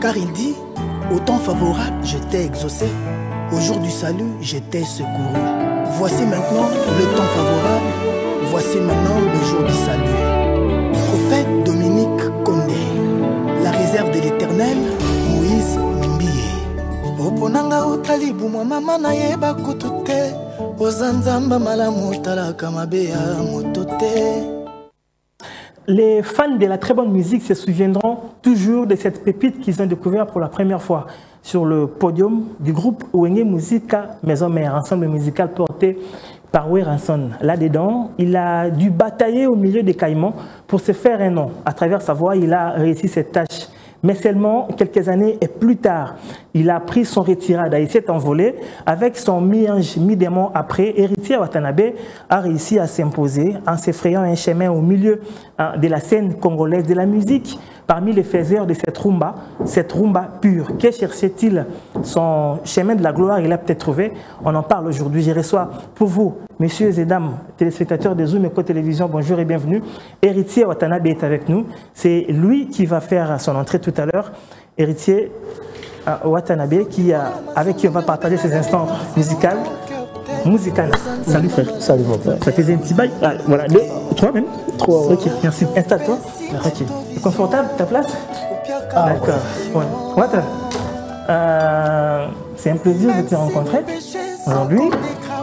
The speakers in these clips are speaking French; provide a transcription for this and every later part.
Car il dit, au temps favorable, je t'ai exaucé. Au jour du salut, je t'ai secouru. Voici maintenant le temps favorable. Voici maintenant le jour du salut. Prophète Dominique Condé. La réserve de l'Éternel, Moïse Mimbié. Oponanga utalibu mwa mama na yeba kutute. Ozanzamba malamu talaka mabea motote. Les fans de la très bonne musique se souviendront toujours de cette pépite qu'ils ont découvert pour la première fois sur le podium du groupe Wenge Musica Maison Mère, ensemble musical porté par Weranson. Là-dedans, il a dû batailler au milieu des caïmans pour se faire un nom. À travers sa voix, il a réussi cette tâche. Mais seulement quelques années et plus tard, il a pris son retirade. Il s'est envolé avec son mi-ange, mi-démon. Après, Héritier Watanabe a réussi à s'imposer en s'effrayant un chemin au milieu de la scène congolaise de la musique. Parmi les faiseurs de cette rumba pure, que cherchait-il? Son chemin de la gloire, il a peut-être trouvé. On en parle aujourd'hui. Je reçois pour vous, messieurs et dames, téléspectateurs de Zoom Eco Télévision, bonjour et bienvenue. Héritier Watanabe est avec nous. C'est lui qui va faire son entrée tout à l'heure. Héritier Watanabe, avec qui on va partager ces instants musicaux. Salut frère. Salut mon père. Ça faisait un petit bail. Ah, voilà, 2, 3 même. 3. Ok, merci. Installe-toi. Ok. C'est confortable ta place? D'accord. Ouais. Wata, c'est un plaisir de te rencontrer. Aujourd'hui,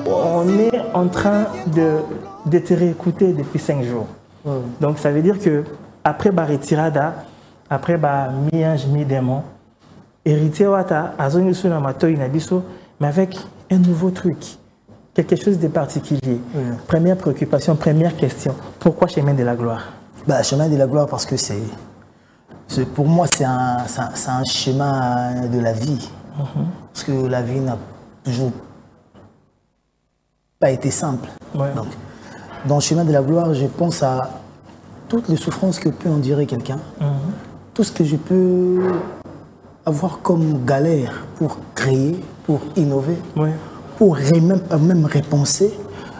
on est en train de te réécouter depuis 5 jours. Donc ça veut dire que après retirada, après mi-ange, mi-démon, Héritier Wata, mais avec un nouveau truc. Quelque chose de particulier. Première préoccupation, première question. Pourquoi chemin de la gloire? Chemin de la gloire parce que pour moi c'est un chemin de la vie. Parce que la vie n'a toujours pas été simple. Donc, dans le chemin de la gloire, je pense à toutes les souffrances que peut endurer quelqu'un. Tout ce que je peux avoir comme galère pour créer, pour innover. Pour même repenser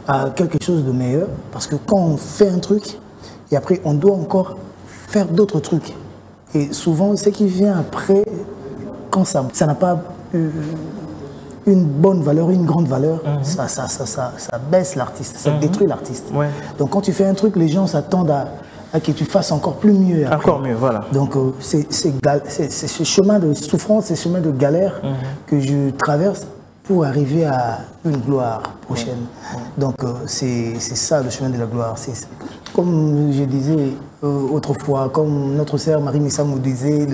à quelque chose de meilleur. Parce que quand on fait un truc, et après on doit encore faire d'autres trucs. Et souvent, ce qui vient après, quand ça n'a pas une bonne valeur, une grande valeur, ça baisse l'artiste, ça détruit l'artiste. Donc quand tu fais un truc, les gens s'attendent à que tu fasses encore plus mieux. Après. Encore mieux, voilà. Donc c'est ce chemin de souffrance, ce chemin de galère que je traverse pour arriver à une gloire prochaine. Donc c'est ça le chemin de la gloire. Comme je disais autrefois, comme notre sœur Marie Missamou disait,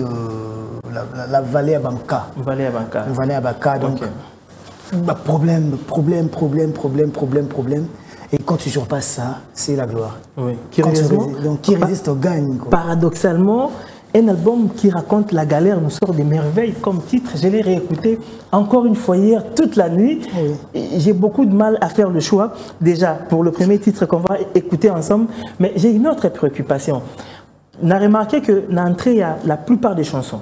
la vallée à Banka. Vallée à Banka. Vallée à Banka. Donc problème. Et quand tu surpasses ça, c'est la gloire. Donc qui résiste gagne. Paradoxalement, un album qui raconte la galère nous sort des merveilles comme titre. Je l'ai réécouté encore une fois hier, toute la nuit. J'ai beaucoup de mal à faire le choix, déjà, pour le premier titre qu'on va écouter ensemble. Mais j'ai une autre préoccupation. On a remarqué que dans l'entrée, il y a la plupart des chansons.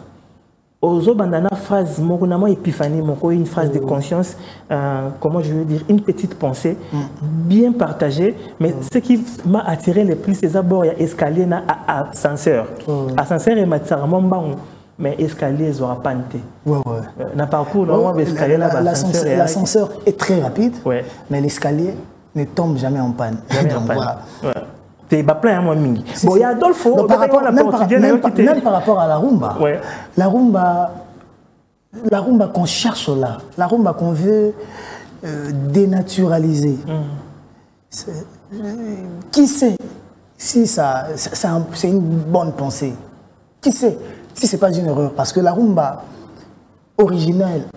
Ozo bandana phrase, mokunamo épiphanie, une phrase de conscience, comment je veux dire, une petite pensée, bien partagée. Mais ce qui m'a attiré le plus, c'est d'abord il y a escalier à ascenseur. Ascenseur et matsaramambang, mais escalier ils aura pas été. N'a parcours normalement escalier là. L'ascenseur est très rapide, mais l'escalier ne tombe jamais en panne. Jamais en panne. Bon, il y a Adolfo, même par rapport à la rumba. La rumba qu'on cherche là, la rumba qu'on veut dénaturaliser. Qui sait si c'est une bonne pensée? Qui sait si c'est pas une erreur? Parce que la rumba originelle,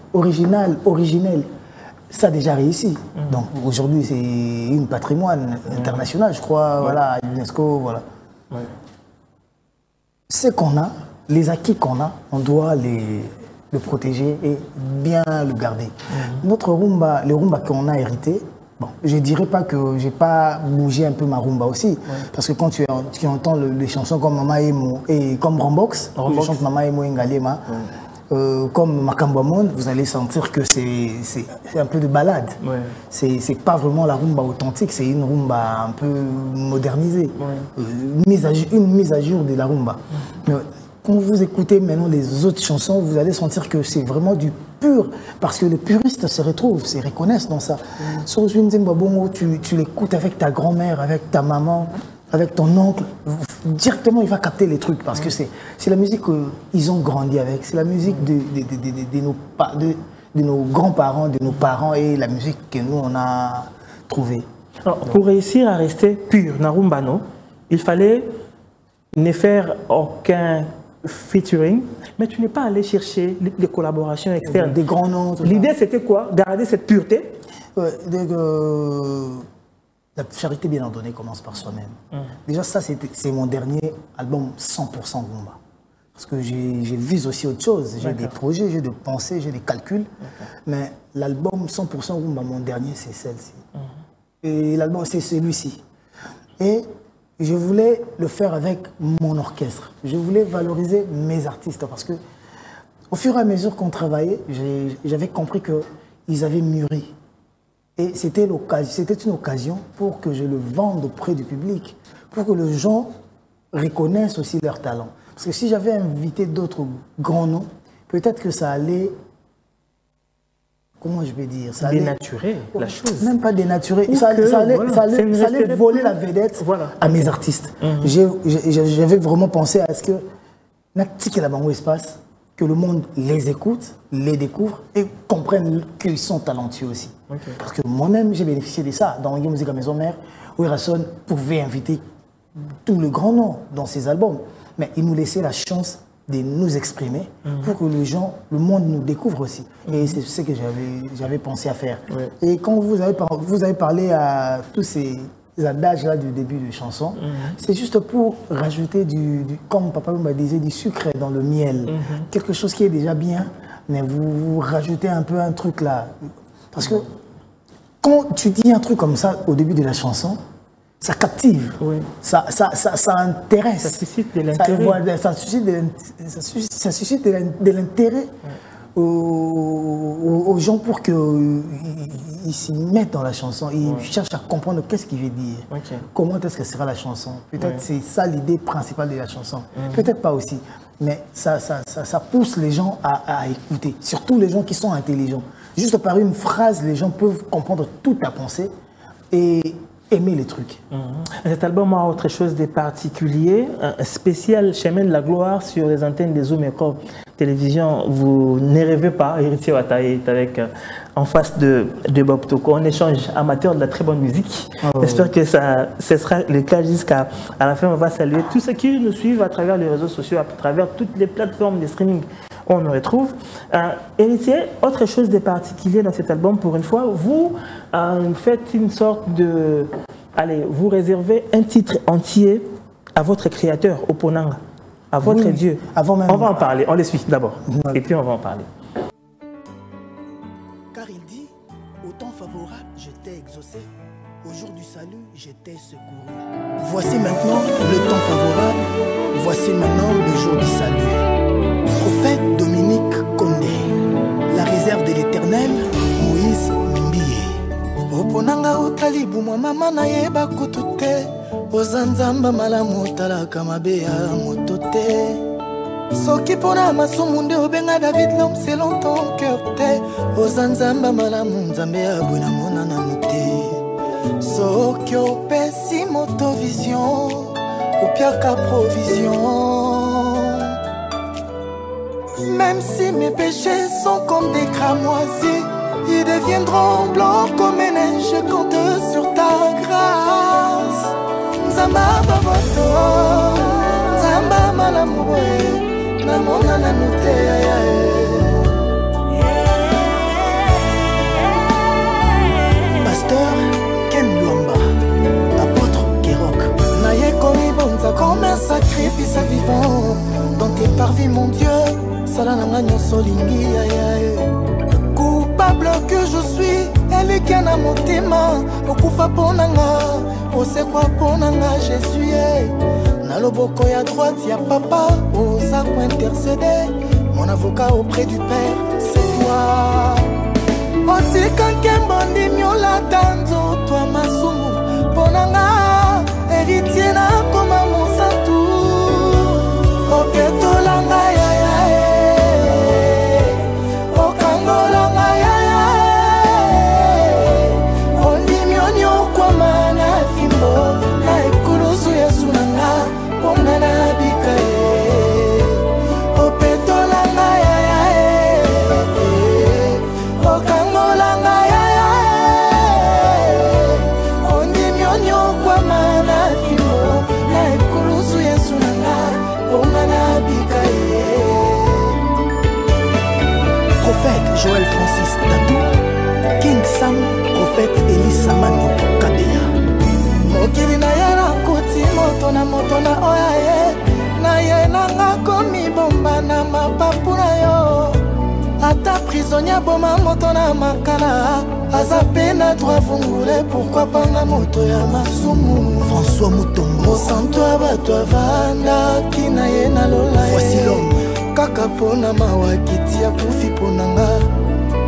ça a déjà réussi. Donc aujourd'hui, c'est un patrimoine international, je crois, voilà, à l'UNESCO, voilà. Ce qu'on a, les acquis qu'on a, on doit le protéger et bien le garder. Notre rumba, le rumba qu'on a hérité, bon, je ne dirais pas que j'ai pas bougé un peu ma rumba aussi, parce que quand tu entends les chansons comme Mama Emo et comme Rombox, je chante Mama Emo Ngalema, comme Makambo Monde, vous allez sentir que c'est un peu de balade. C'est pas vraiment la rumba authentique, c'est une rumba un peu modernisée. Une mise à jour de la rumba. Mais quand vous écoutez maintenant les autres chansons, vous allez sentir que c'est vraiment du pur, parce que les puristes se retrouvent, se reconnaissent dans ça. Sur une Zimbabwe, tu l'écoutes avec ta grand-mère, avec ta maman, avec ton oncle, directement il va capter les trucs, parce que c'est la musique qu'ils ont grandi avec, c'est la musique de nos grands-parents, de nos parents, et la musique que nous on a trouvée. Alors, pour réussir à rester pur, Narumbano, il fallait ne faire aucun featuring, mais tu n'es pas allé chercher des collaborations externes. Des grands noms. L'idée, c'était quoi? Garder cette pureté? La charité bien ordonnée commence par soi-même. Déjà, ça, c'est mon dernier album 100% Goumba. Parce que j'ai vise aussi autre chose. J'ai des projets, j'ai des pensées, j'ai des calculs. Mais l'album 100% Goumba, mon dernier, c'est celle-ci. Et l'album, c'est celui-ci. Et je voulais le faire avec mon orchestre. Je voulais valoriser mes artistes. Parce que au fur et à mesure qu'on travaillait, j'avais compris qu'ils avaient mûri. Et c'était une occasion pour que je le vende auprès du public. Pour que les gens reconnaissent aussi leur talent. Parce que si j'avais invité d'autres grands noms, peut-être que ça allait... Comment je vais dire, ça dénaturer la chose. Même pas dénaturer. Ça allait voler la vedette à mes artistes. J'avais vraiment pensé à ce que Natiki Labango Espace, que le monde les écoute, les découvre et comprenne qu'ils sont talentueux aussi. Parce que moi-même, j'ai bénéficié de ça. Dans Yé Musique à Maison Mère, où Erason pouvait inviter tous les grands noms dans ses albums. Mais il nous laissait la chance de nous exprimer pour que les gens, le monde nous découvre aussi. Et c'est ce que j'avais pensé à faire. Et quand vous avez parlé à tous ces adages-là du début de chanson, c'est juste pour rajouter comme Papa m'a disait, du sucre dans le miel. Quelque chose qui est déjà bien, mais vous rajoutez un peu un truc là. Parce que quand tu dis un truc comme ça au début de la chanson, ça captive, ça intéresse. Ça suscite de l'intérêt. Ça suscite de l'intérêt aux gens pour qu'ils s'y mettent dans la chanson. Ils cherchent à comprendre qu'est-ce qu'il veut dire. Comment est-ce que sera la chanson. Peut-être c'est ça l'idée principale de la chanson. Peut-être pas aussi. Mais ça pousse les gens à écouter. Surtout les gens qui sont intelligents. Juste par une phrase, les gens peuvent comprendre toute ta pensée et aimer les trucs. Cet album a autre chose de particulier, un spécial Chemin de la Gloire sur les antennes des Zoom Eco Télévision. Vous ne rêvez pas, Héritier Wataye est avec, en face de Bob Toko. On échange amateur de la très bonne musique. J'espère que ce sera le cas jusqu'à la fin. On va saluer tous ceux qui nous suivent à travers les réseaux sociaux, à travers toutes les plateformes de streaming. On nous retrouve. Héritier, autre chose de particulier dans cet album, pour une fois, vous faites une sorte de... Allez, vous réservez un titre entier à votre créateur, Oponanga, à votre Dieu. Avant même... On va en parler, on les suit d'abord, et puis on va en parler. Car il dit, au temps favorable, je t'ai exaucé, au jour du salut, je t'ai secouru. Voici maintenant le temps favorable, voici maintenant le jour du salut. Prophète Dominique Condé, la réserve de l'Éternel, Moïse Mimbié. Oponanga utalibu mwa mama na yeba kutute, ozanzamba malamu talaka mabeya motote. Soki pona masumunde obenga David l'homme selon ton cœur te, ozanzamba malamu nzambe abuna mona na mute. Soki opesi moto vision, opiaka provision. Même si mes péchés sont comme des cramoisis, ils deviendront blancs comme une neige. Je compte sur ta grâce. Nzamba baboto, Nzamba malamoué, namona na nute. Pasteur Ken Luamba, apôtre Kerok. Naye komi bonza comme un sacrifice vivant. Dans tes parvis mon Dieu, salananga nyonso lingi coupable que je suis, elikana motema okufa ponanga, osekwa ponanga Jésus na loboko ya droite ya papa, osa ko intercéder, mon avocat auprès du Père, c'est toi. Otika kembondi miola tanzo toi masumu ponanga, héritier na koma monsantu, oketo la Prophète Elisa Mano Kadeya. Mokili na ye na kuti moto na oya ye. Na ye na nga komi bomba na mapapu na yo. Ata prisonnier boma moto na makala. Aza pe na droit vungule pourquoi panga moto ya masumu. François Moutongo. Mosanto abato avanda kina ye na lola ye. Voici l'homme. Kaka pona mawakiti ya kufi ponanga.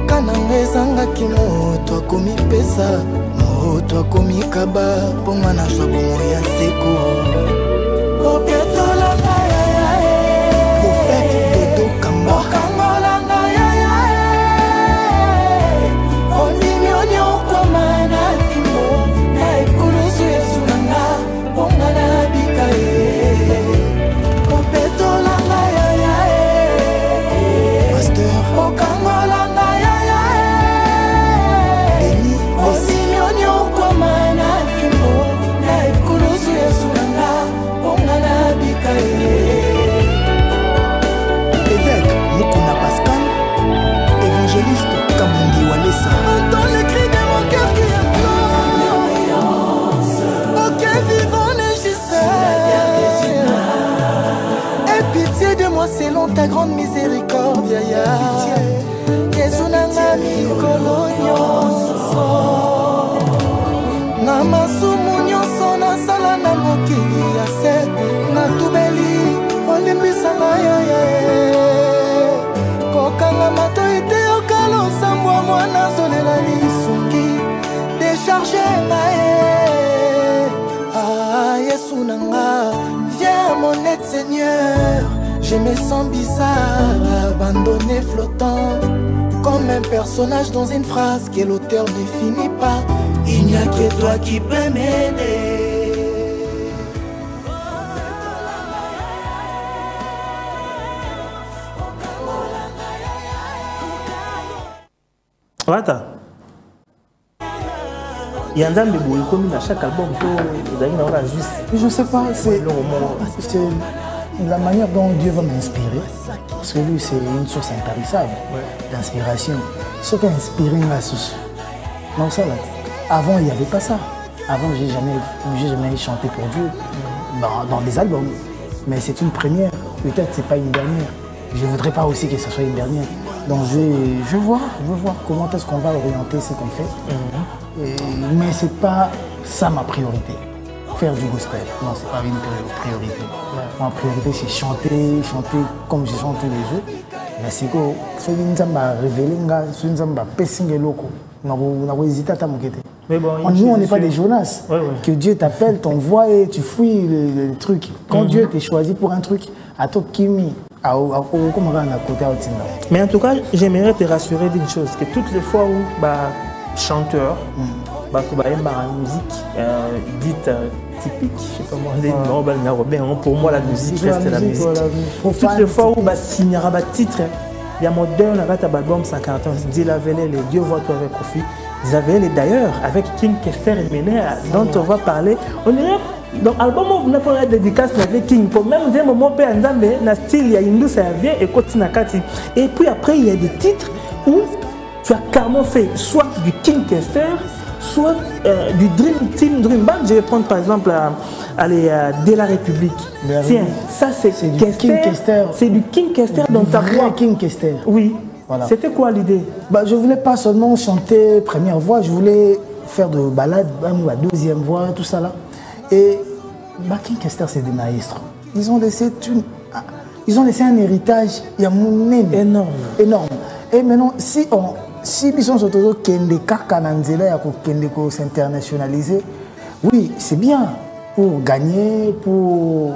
Kananga ezangaki moto akomi pesa. Moto akomi kaba. Ponga na joie bongo ya seko. Opietolanga ya ya ya. Prophète Dodo Kamba. Okangolanga ya ya ya. Oninyonyo kwa mana kimbo. Na ekulusu yesu nanga. Ponga na bika ye. Opietolanga ya ya ya. Pasteur Okangolanga ya ya ya. Denis Oninyonyo kwa mana kimbo. Na ekulusu yesu nanga. Ponga na bika ye. Évêque Mukuna Pascal. Évangéliste Kabundi Walesa. Entends les cris de mon cœur qui implore. Ok, vivant légiste. Aie pitié de moi selon ta grande miséricorde. Yesunanga mikolo nyonso. Na masumu nyonso nasala na mokili ya se. Natubeli olimbisanga yo ye. Kokanga matoi te okala osambwa mwana zolela lisungi. Décharge ngaye. Ah, Yesu nanga, viens mon aide Seigneur. Je me sens bizarre, abandonné, flottant. Comme un personnage dans une phrase que l'auteur ne finit pas. Il n'y a que toi qui peux m'aider. Wata. Il y a un zambé boule comme dans chaque album vous avez une juste. Je sais pas, c'est la manière dont Dieu va m'inspirer. Parce que lui, c'est une source intarissable d'inspiration. Ce qui a inspiré ma source. Donc ça, là, avant, il n'y avait pas ça. Avant, j'ai jamais chanté pour Dieu dans des albums. Mais c'est une première. Peut-être c'est pas une dernière. Je ne voudrais pas aussi que ce soit une dernière. Donc je veux voir comment est-ce qu'on va orienter ce qu'on fait. Mais c'est pas ça ma priorité. Faire du gospel, non, c'est pas une priorité. Ma priorité c'est chanter comme j'ai chanté les autres. Mais c'est que c'est une zamba révélée, c'est une zamba pessing loco. Mais bon, nous on n'est pas des Jonas. Que Dieu t'appelle, t'envoie et tu fouilles le truc. Quand Dieu t'a choisi pour un truc, à toi Kimi. Mais en tout cas, j'aimerais te rassurer d'une chose, que toutes les fois où chanteur, une musique dite typique, je sais pas moi, pour moi la musique reste la musique. Toutes les fois où signera un titre, il y a moderne avec un album 140 ans, dit la vélé, les Dieu voit toi avec Kofi. Ils avaient d'ailleurs avec King Kester et Méné, dont on va parler. On dirait donc album on a pas dédicace avec King pour même dire mon père Nzambe na style il y a une douce vient et continue kati. Et puis après il y a des titres où tu as carrément fait soit du King Kester, soit du Dream Team Dream Band. Je vais prendre par exemple de la République. Tiens, ça c'est du King Kester. C'est du King Kester dans ta voix. King Kester. Oui. Voilà. C'était quoi l'idée? Je voulais pas seulement chanter première voix, je voulais faire de balades, la deuxième voix, tout ça là. Et King Kester, c'est des maestros. Ils ont laissé un héritage énorme. Et maintenant, si ils sont surtout s'internationaliser, oui, c'est bien pour gagner, pour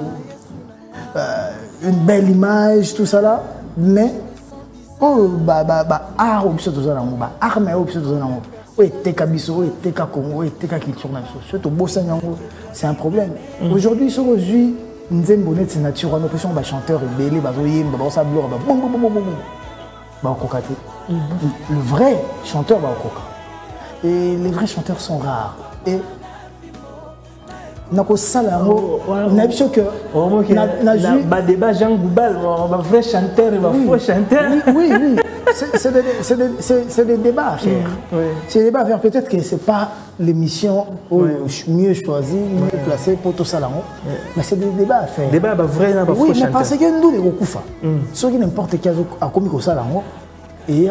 une belle image, tout ça là. Mais c'est un problème. Aujourd'hui, sur aujourd'hui, c'est naturel. Nous sommes chanteurs le vrai chanteur va au coca. Et les vrais chanteurs sont rares. Et nako sala na biso que na débat Jean Goubal va vrai chanteur va faux chanteur. Oui, c'est des débats à faire. C'est des débats à faire, peut-être que c'est pas l'émission mieux choisie, mieux placée pour tout ça là. Mais c'est des débats à faire. Débat va vrai na va faux chanteur. Oui, mais chanteur. parce que nous les okufa. Ceux qui n'importe qui a commis comme ça là. Et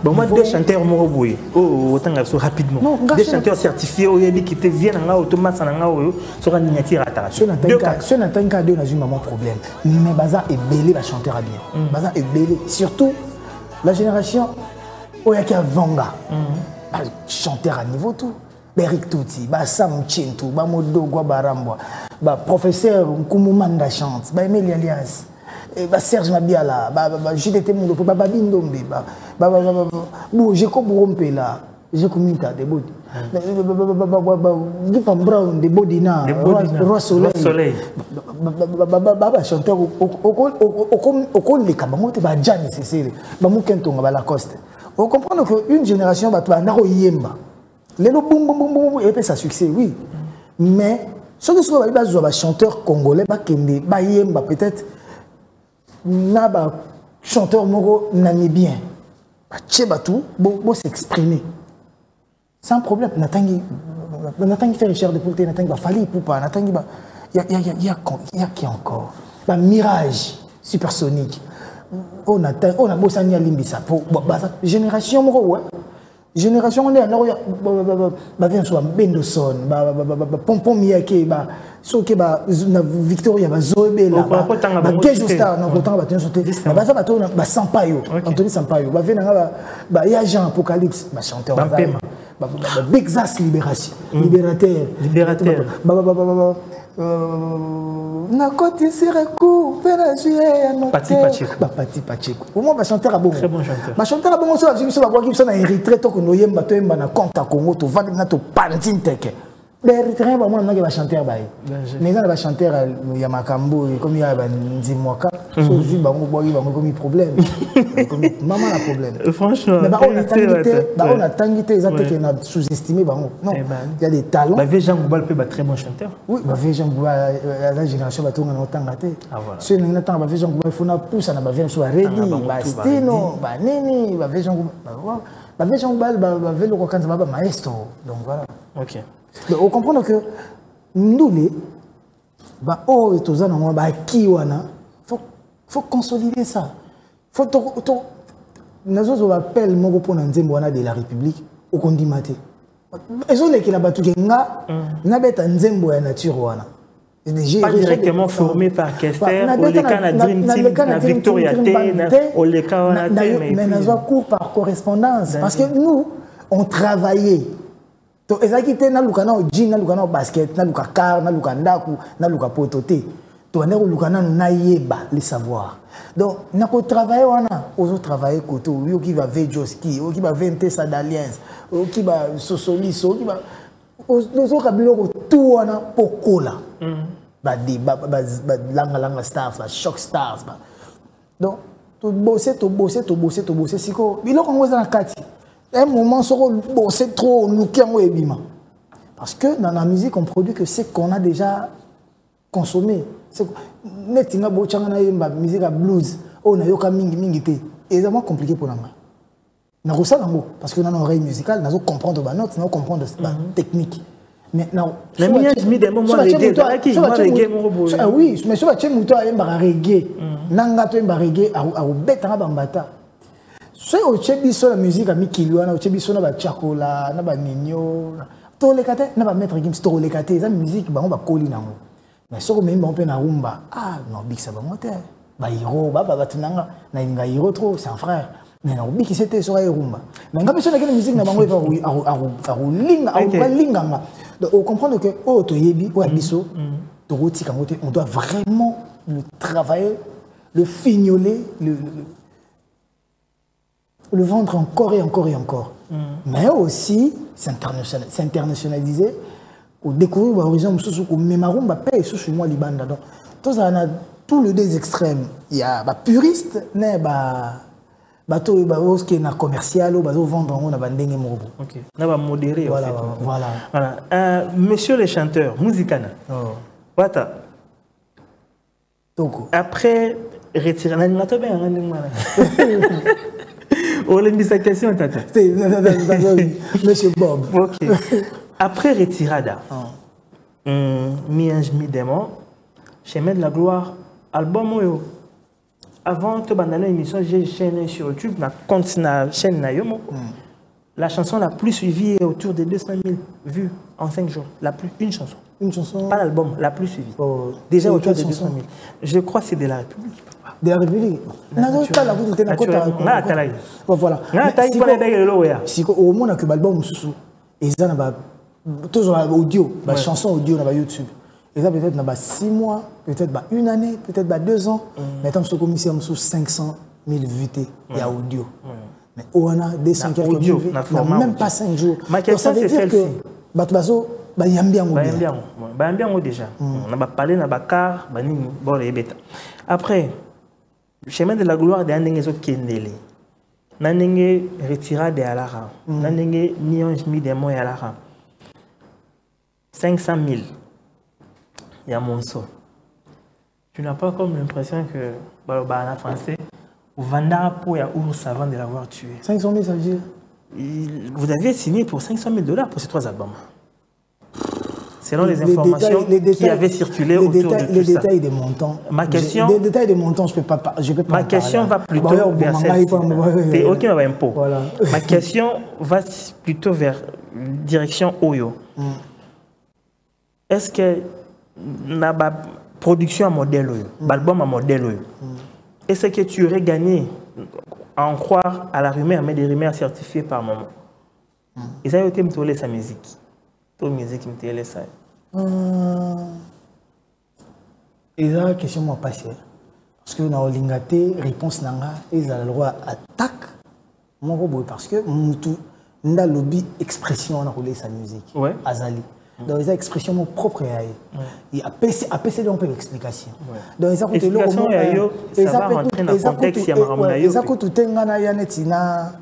bon, moi, deux chanteurs moroboué, autant rapidement. Non, des chanteurs certifiés, qui te viennent en automatiquement, sur un miniature à ta. Ceux n'attendent qu'à deux, n'a pas problème. Mais Baza est belé, va chanter à bien. Baza est belé. Surtout, la génération, Oyaki Vanga, chanteur à niveau tout. Berik Touti, Sam Chintou, Bamodo Guabarambwa, professeur Nkumumanda chante, Emile Alias. Serge Mabiala, JDT Moundo, Babindombe, j'ai compris là, j'ai commis des bouts. Gifam Brown, des Bodina, Roi Soleil, chanteur au col les Kabamote, Badjani, c'est Bamoukenton, à la Coste. On comprend qu'une génération va toi, Naro Yemba. Les lots boum boum boum boum, et puis ça succès, oui. Mais, ce que soit les chanteurs congolais, Yemba peut-être. Naba chanteur moro namibien Tchebatou bon s'exprimer sans problème natangi faire Richard de Poulté natangi ba Fali Poupa natangi ba y a qui encore ba Mirage supersonique on a bossani limbisa pour génération moro ouais génération on est alors ba vient soit Bendoson ba Pompon Miyake ba soki ba Victoria ba Zoebe là ba Kejustar na kotanga ba tensote ba ça ba to ba Sampaio Anthony Sampaio ba vient ba ya Jean Apocalypse ba chanteur ba Bexas libérateur na côté Serekou Pénagé Pati Pacheco au moins ba chanteur a bon très bon chanteur ba chanteur a bon so ba kwa ki so na Eritrea to ko no yemba to yemba na compte Congo to vandi na to pantine teke l'Eritréen ba moi na ba chanteur ba mais na ba chanteur ya makambo comme ya ba Nzimwaka so ju ba ngo boyi ba ngo comme problème comme maman a problème franchement mais on a tangité exactement que na sous-estimé ba ngo non il y a des talents ba Jean Goubal peut ba très bon chanteur oui ba Jean Goubal la génération ba tonga na tangate ceux na tanga ba Jean Goubal faut na pousse na ba vient so ready ba stino ba nini ba Jean Goubal ba Jean Goubal ba velo ko kanza ba maestro donc voilà OK. Donc, on comprend que nous, faut consolider ça. Nous avons un appel de la République au Kondimate. Et so qui la batu genga na beta nzembo ya nature pas directement formé par Kester, Oleka na Dream Team, na Victoria T, na Oleka na T, mais nous avons cours par correspondance parce que nous on travaillait. Donc, les acquittés na lukana au jean, na lukana au basket, na luka car, na luka ndaku, na luka pototé. To na lukana na yeba les savoirs. Donc, na ko travailler wana, ozo travailler koto, yo qui va vejoski, yo qui va vente sa d'alliance, yo qui va sosolis, yo qui va ozo kabilo tout wana pokola. Ba langa stars, ba shock stars ba. Donc, to bosser siko, bilo kongo za na kati. Un moment, c'est trop nous qui avons ébima. Parce que dans la musique, on produit que ce qu'on a déjà consommé. Netinga bochanga na musique à blues, on a yoka mingi te. Et c'est vraiment compliqué pour nous. Na rosa lango parce que dans une oreille musicale, nous comprendre ba note, nous comprendre la technique. Maintenant, la musique mis des moments reggae, ah oui, mais sur la chaîne muto a un reggae. Nanga to un reggae a betanga bambata. Si on a la musique à Mikilouana, on a la Chakola, on a la Nino, on a mettre Gims, on a la musique, on va coller. Mais si on a un rumba, ah non, Big ça va monter. Bah, Hiro, Batunanga, n'a Hiro trop, c'est un frère. Mais non, Big c'était sur la rumba. Mais quand on a la musique, on comprend que, oh, Toyebi, ou Abisso, on doit vraiment le travailler, le fignoler, le vendre encore et encore et encore. Mais aussi s'internationaliser pour découvrir l'horizon où Mémarum va payer sous moi Libanda. Donc, tout les deux extrêmes. Il y a puriste, bateau qui est commercial ou bateau vendre on a bandenge mobo. OK. On va modérer voilà, en fait. Voilà. Monsieur le chanteur, musicana. Oh. Wata. Toko. Après retirer l'animateur bien on l'a mis sa question tata. Monsieur Bob. OK. Après retirada. Mi-ange mi-démon, Chemin de la gloire, album yo. Avant de bandaner l'émission, j'ai chaîne sur YouTube, ma compte na chaîne na yomo. La chanson la plus suivie est autour de 200 000 vues en 5 jours. Une chanson. Une chanson. Pas l'album, la plus suivie. Oh. Déjà autour de 200 000. Je crois que c'est de la République. De la République. Voilà. Si au moins que l'album sous et ça n'a toujours audio, chanson audio na YouTube. Et ça peut-être dans 6 mois, peut-être 1 année, peut-être 2 ans. Mais tant que ce commissaire sous 500 000 vues, il y a audio. Mais on a 200 quelques vues, même pas 5 jours. Ma question c'est celle-ci. Bato bayambia déjà. On a parlé na bakar, bani bon et bêta. Après chemin de la gloire de andenge kendele. Nanenge retira de alara. Nanenge mi-ange mi-démon et alara. 500 000. Il y a mon saut. Tu n'as pas comme l'impression que en français, ou Vanda pour ya ours avant de l'avoir tué. 500 000 ça veut dire? Vous aviez signé pour 500 000 $ pour ces 3 albums. Selon les informations qui avaient circulé autour de tout ça. Les détails des montants. Ma question. Les détails des montants, je peux pas. Ma question va plutôt vers celle-ci. Ok, impôt. Voilà. Ma question va plutôt vers direction Oyo. Est-ce que la production à modèle, l'album à modèle, est-ce que tu aurais gagné à en croire à la rumeur, mais des rumeurs certifiées par moment? Et ça a été me sa musique. Toute musique me télé ça. Et là, question m'a passé. Parce que dans l'ingate, réponse nanga, ils ont le droit attaque. Mon robot, parce que nous avons lobby expression on a roulé sa musique. Ouais. Azali. Dans les expressions mon propre il a PC donc une explication. Dans les explications ça va rentrer dans le contexte il y a maramona yo. Ça que tout engana ya netina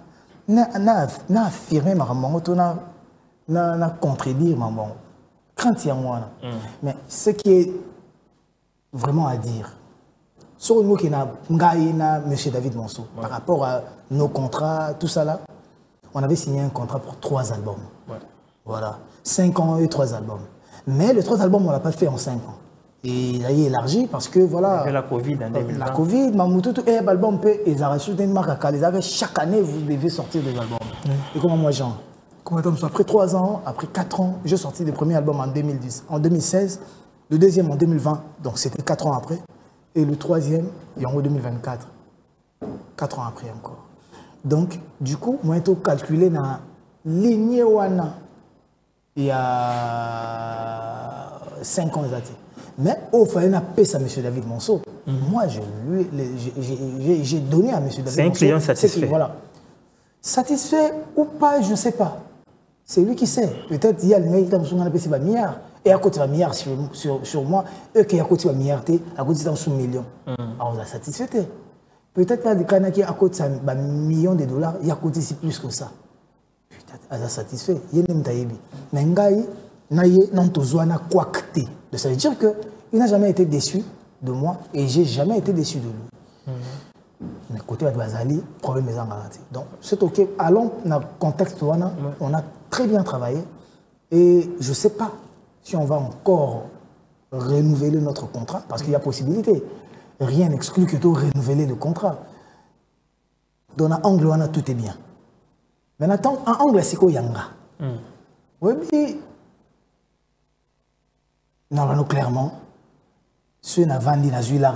na affirmer maramona to na contredire maman. Quand il y a moi mais ce qui est vraiment à dire sur nous qui na ngaina monsieur David Monceau par rapport à nos contrats tout ça là on avait signé un contrat pour 3 albums. Voilà. 5 ans et 3 albums. Mais les 3 albums, on ne l'a pas fait en 5 ans. Et il a élargi parce que voilà. La Covid en 2020. La Covid, Mamoutou, et l'album, ils ont reçu une marque à les chaque année, vous devez sortir des albums. Et comment moi, Jean, après 3 ans, après 4 ans, j'ai sorti le premier album en 2010, en 2016, le deuxième en 2020, donc c'était 4 ans après, et le troisième, en 2024, 4 ans après encore. Donc, du coup, moi, j'ai calculé dans la lignée Wana. Il y a 5 ans, mais au fallait n'appeler ça M. David Monceau. Moi, j'ai donné à M. David Monceau. C'est un client satisfait. Voilà. Satisfait ou pas, je ne sais pas. C'est lui qui sait. Peut-être il y a le mec qui a appelé ça milliard. Et à côté de milliard sur moi, eux qui à côté de milliard, à côté de millions. Alors, on a satisfait. Peut-être qu'il y a des canaux qui à côté de millions de dollars, il y a côté c'est plus que ça. Peut-être satisfait. Il y a des gens mais ngai naye nantozwana kwakte. Ça veut dire qu'il n'a jamais été déçu de moi et j'ai jamais été déçu de lui. Mais côté de Bazali, problème est en garantie. Donc c'est ok. Allons dans le contexte on a très bien travaillé et je ne sais pas si on va encore renouveler notre contrat parce qu'il y a possibilité. Rien n'exclut que de renouveler le contrat. Dans l'angle on a tout est bien. Maintenant, en anglais, c'est quoi Yanga? Oui, mais non, clairement, ceux qui ont vendu dans l'huile,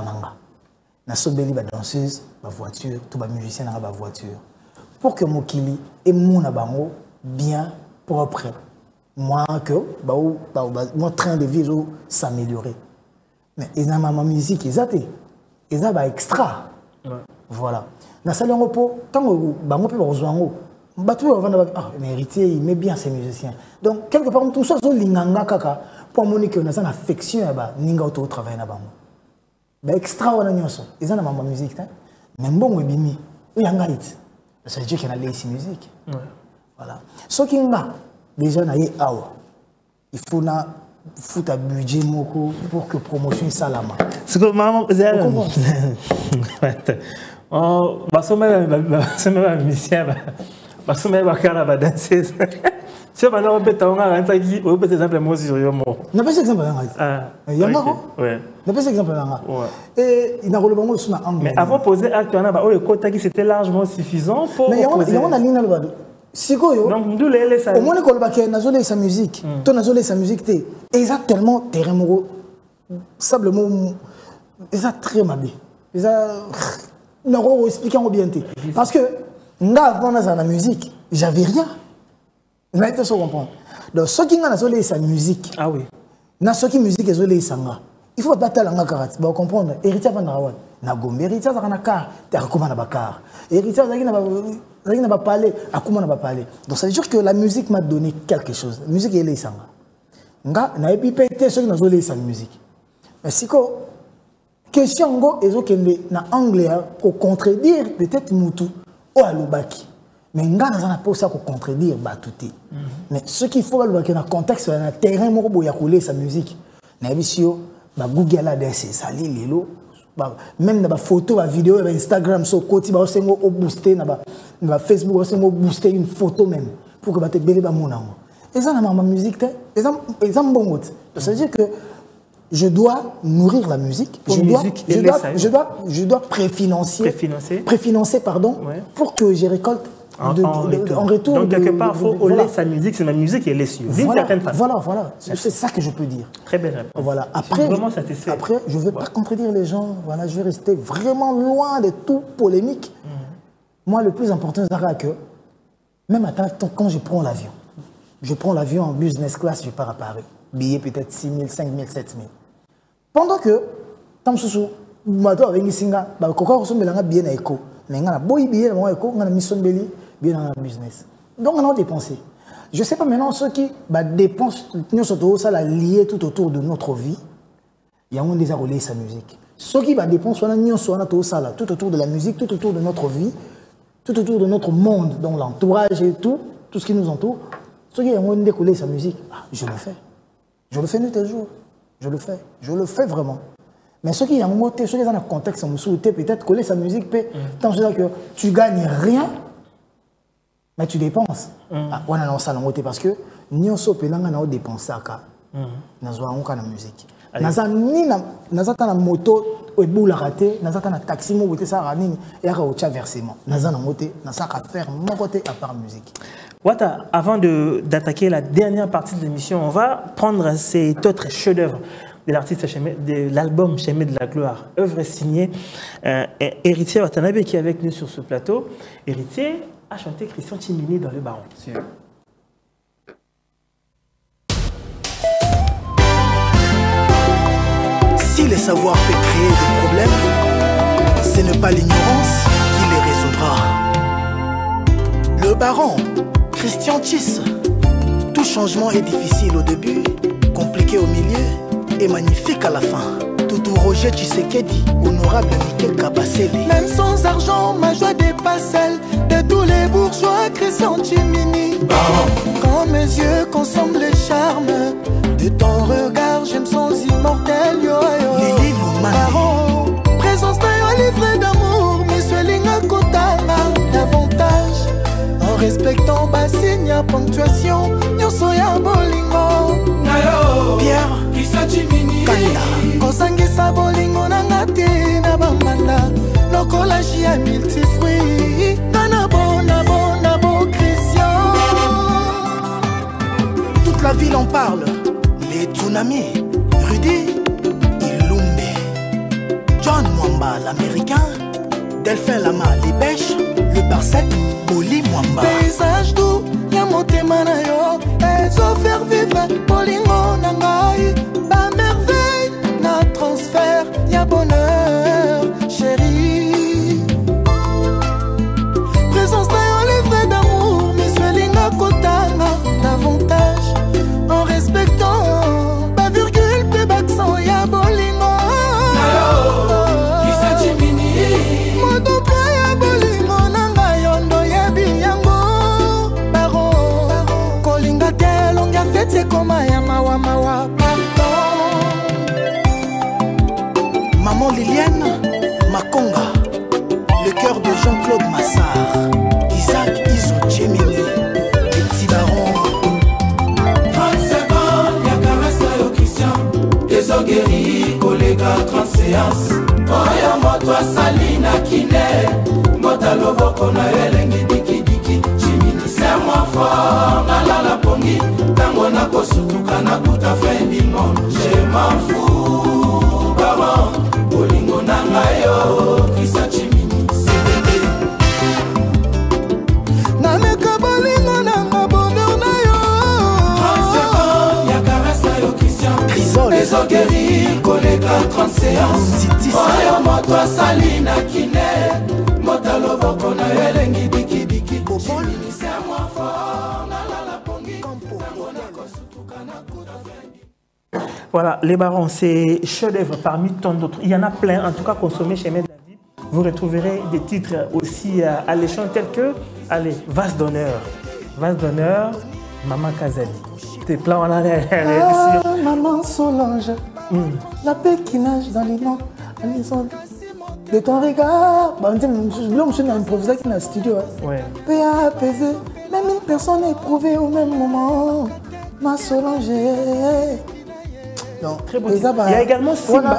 na sobeli ba danseuse, ba voiture, tout ba musicien na ba voiture. Pour que Mokili et mon abango bien propre. Moi que mon train de vie s'améliorer. Mais ils ont ma musique, ils ont ba extra. Voilà. Na salon repos, quand bango peut rejoindre mais héritier, il met bien ses musiciens. Donc, quelque part, tout ça, c'est l'inganga kaka. Pour moi, on a une affection à ninga auto travail là-bas. Mais extra, on a une ils ont ma musique. Mais bon, bimi, il y a un gars. Ça veut dire qu'il y a la musique. Voilà. Ce qui est déjà, il faut un budget pour que promotion salama. C'est que maman, oh, parce que même musicien, parce que même quand on danser, si on va répéter, on va rentrer, on peut simplement sur le mot. N'a pas exemple il y a marrant. Ouais. N'a pas exemple et il n'a pas le bon sur l'angle. Mais avant de poser acte, on a pas le quota qui c'était largement suffisant pour. Mais il y a une ligne là-bas. Donc, d'où les au moins, les sa musique, ton azolé sa musique, exactement terrain sablement, ça très mal. Ça, n'a expliqué bien. Parce que, avant la musique, j'avais rien. Vous n'avez pas comprendre. Donc, ceux qui ont sa musique, ah oui. Na ceux qui musique ezolé sanga. Il faut battre la ngakarat, ba comprendre. Héritier va na na gombe, héritier za na car, te akoma na bakar. Héritier za na ba parler, akoma na ba parler. Donc ça veut dire que la musique m'a donné quelque chose. La musique elle est sanga. Nga na epi pété ceux qui nazolé sa musique. Mais si ko question ngo ezokende na anglais pour contredire peut-être mutu o alobaki. Mais nga na pas ça pour contredire batuté. Mais ce qu'il faut que dans le contexte dans le terrain moko boya couler sa musique. Na bisio ba Google la danser ça lelo même dans ba photo ba vidéo ba Instagram so koti ba osengo o booster na ba Facebook osengo booster une photo même pour que ba te belé ba monango. Et ça na ma musique ça bon ça veut dire que je dois nourrir la musique, je dois préfinancer pardon, ouais. Pour que je récolte en retour. Donc quelque part, il faut laisser sa musique, c'est ma musique et elle est sûre. D'une certaine façon. Voilà. C'est ça que je peux dire. Très belle réponse. Voilà. Après, je ne veux pas contredire les gens. Voilà, je vais rester vraiment loin de tout polémique. Moi, le plus important, c'est que même quand je prends l'avion en business class, je pars à Paris. Billet peut-être 6 000, 5 000, 7 000. Pendant que, tant que je avec Nisinga, je suis bien à éco. Mais on a beau billet, on a mission belli, bien dans le business. Donc on a dépensé. Je ne sais pas maintenant ceux qui dépensent, nous sommes ça lié tout autour de notre vie. Il y a déjà relais sa musique. Ceux qui dépensent, tout autour de la musique, tout autour de notre vie, tout autour de notre monde, donc l'entourage et tout ce qui nous entoure. Ceux qui ont décollé sa musique, je le fais. Je le fais nuit et jour. Je le fais vraiment. Mais ceux qui ont monté, ceux qui sont dans le contexte, peut-être coller sa musique, tant que tu gagnes rien, mais tu dépenses. On a ça parce que nous sommes dépensés dans la musique. Nous avons une moto, une raté, nous avons un taxi, nous avons un versement. Nous avons faire mon côté à part musique. Wata, avant d'attaquer la dernière partie de l'émission, on va prendre cet autre chef-d'œuvre de l'artiste de l'album Chemin de la Gloire, œuvre signée Héritier Watanabe qui est avec nous sur ce plateau. Héritier a chanté Christian Tchimini dans Le Baron. Si le savoir peut créer des problèmes, ce n'est pas l'ignorance qui les résoudra. Le Baron, Christian Tchiss. Tout changement est difficile au début, compliqué au milieu et magnifique à la fin. Toutou Roger Tshisekedi, honorable Mikel Kabasele. Même sans argent, ma joie dépasse celle de tous les bourgeois. Christian Tchimini. Quand mes yeux consomment les charmes de ton regard, je me sens immortel. Yo, Lili Baron, présence d'un livre d'amour, mais ce linga kotanga davantage. En respectant bassigne à ponctuation, nyosoya bolingo. Pierre Kanda kosangisa bolingo na ngate na bambanda lokola jia multifruit na bo Christian. Toute la ville en parle. Les tsunamis, Rudy Ilumbe, John Mwamba l'américain, Delphin Lama les pêches, le Barsec, Boli Mwamba. Paysage doux, y'a motema na yo, ezo faire vivre bolingo na ngai. Ba merveille, na transfert, y'a bonheur, chérie. Présence na yo, livre d'amour, mais soelinga kotanga davantage. En respectant, ba virgule, pe baksan, y'a bolingo. Moto pa y'a bolingo. Massar, Isaac Iso Djemini, les petits barons. 30 secondes, y'a caresse yo Christian. Des ogueris, collègues, 30 séances. Oyo moto asali na kine. Mota loboko na elengi diki diki. Jimini c'est moi fort, nalala pongi. Tango na kosutuka na kuta fin du monde. Je m'en fous, baron. Bolingo nanga yo, Christian Jimini, CDD. Nameka bolingo nanga bonheur na yo. 30 secondes, y'a caresse yo Christian. Crisol, Les ogueris, collègues, 30 séances. Oyo moto asali na kine. Mota loboko na elengi diki diki. Jimini c'est moi fort, nalala pongi. Tango na kosutuka na kuta fin du monde. Voilà, les barons, c'est chef-d'œuvre parmi tant d'autres. Il y en a plein, en tout cas consommés chez Maître David. Vous retrouverez des titres aussi alléchants tels que, allez, Vase d'honneur. Vase d'honneur, Maman Kazali. Tes plans, on a Ah, maman Solange, la paix qui nage dans les noms, de ton regard. L'homme, je suis un improvisé qui est dans le studio. Ouais. Paix apaisé, même une personne éprouvée au même moment. Ma Solange. Donc, Très beau titre. Il y a également Simba.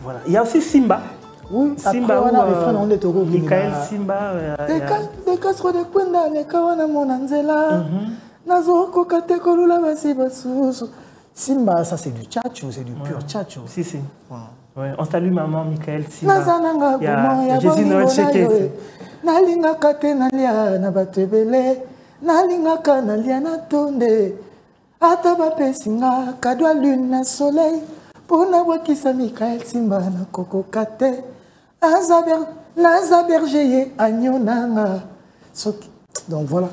Voilà. Il y a aussi Simba. Oui, Simba ou Michael Simba. Des casseroles de Kwenda, les kawana monanzela. Nazoko kate kolula basi basusu. Simba, ça c'est du tchatcho, c'est du pur tchatcho. Si, si. Ouais. On salue maman Michael Simba. Nazananga Il y a Jésus Noël Cheké. Nalinga kate nalia na batebele. Nalinga ka nalia na tonde. Ata bapesinga kadwa lune na soleil. Pona wakisa Michael Simba na koko kate. Naza berger agnonanga. Donc voilà.